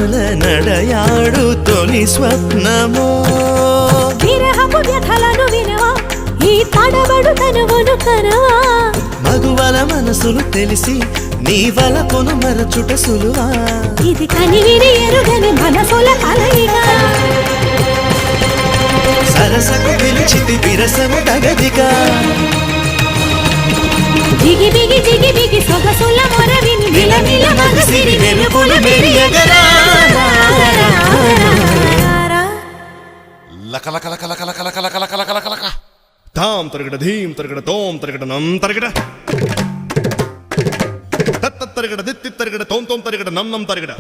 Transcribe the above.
కనుల నడయాడు తొలి స్వప్నమో విరహపు వ్యథలను వినవా ఈ తడబడు తనువును కనవా మగువల మనసులు తెలిసి నీ వలపును మరచుట సులువా ఇది కనివిని ఎరుగని మనసుల కలయిక సరసకు పిలిచితి విరసము తగదిగా జిగి బిగి జిగి బిగి సొగసుల మొరవిని మిలమిల మగసిరి వెలుగులు మెరియగరా లక లక లక లక లక లక లక లక లక లక లక తాం తరగడ ధీం తరగడ తోం తరగడ నం తరగడ తత్త తరగడ దిత్తి తరగడ తోం తోం తరగడ నం నం తరగడ